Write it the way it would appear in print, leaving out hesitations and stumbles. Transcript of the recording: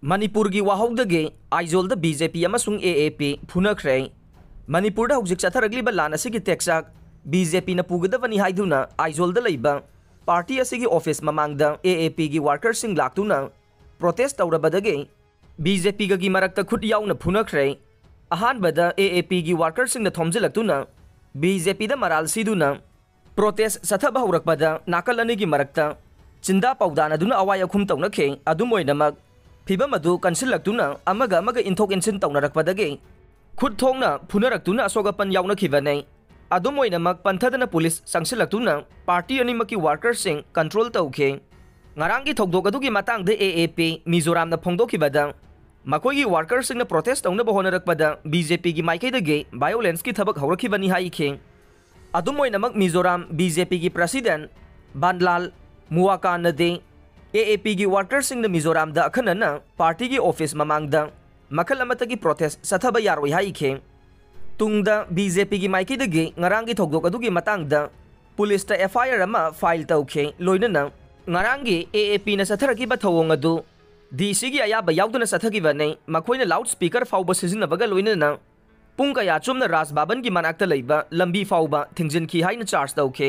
मणिपुर की वाहौदगे आइजोल बीजेपी अमसुंग एएपी फुनख्रे मणिपुर हौजिक चथरगलिबा लान असिगी टेक्साक बीजेपी न पुगदबनी हाइदुना आइजोल लैबा पार्टी असिगी ऑफिस ममांग एएपी की वर्कर्स लाक्तुना प्रोटेस्ट तौरबदगे बीजेपी की मरक्ता खुद याउना फुनख्रे अहानबदा एएपी की वर्कर्स थोमजिलक्तुना बीजेपी मराल सिदुना प्रोटेस्ट सथब हौरकबदा नाकल अनिगी मरक्ता चिंदा पौदानदुना अवाय अखुम तौनखे अदुम ओइनमक फिबम अदु कंसिलक्तुना अमगा अमगा इंथोक इंसिन तौनरकबदगे खुद थोंगना फुनरक्तुना असोगपन याउनखिबने अदुम ओइनमक पंथदना पुलिस संसिलक्तुना पार्टी अनिमकी वर्कर्स कंट्रोल तौखे ngaranggi thokdok adugi matangda AAP Mizoram na phongdokibada makoigi workers na protest tawna bohonarakpada BJP gi maikaidage violence ki thabak hawrakhibani haikhe adumoinamak Mizoram BJP gi president Banlal Muwakan nade AAP gi workers na Mizoram da akhanana party gi office mamangda makal amatagi protest sathaba yaroi haikhe tungda BJP gi maikaidage ngaranggi thokdok adugi matangda police ta FIR ama file tawkhe loinana ngaranggi AAP na satharakiba thawong adu DC gi ayaba yauduna sathakiba nei makoina loudspeaker fauba sizinnabaga loinana pung kaya chumna Raj Baban gi manakta leiba lambi fauba thingjin ki haina charge tawkhe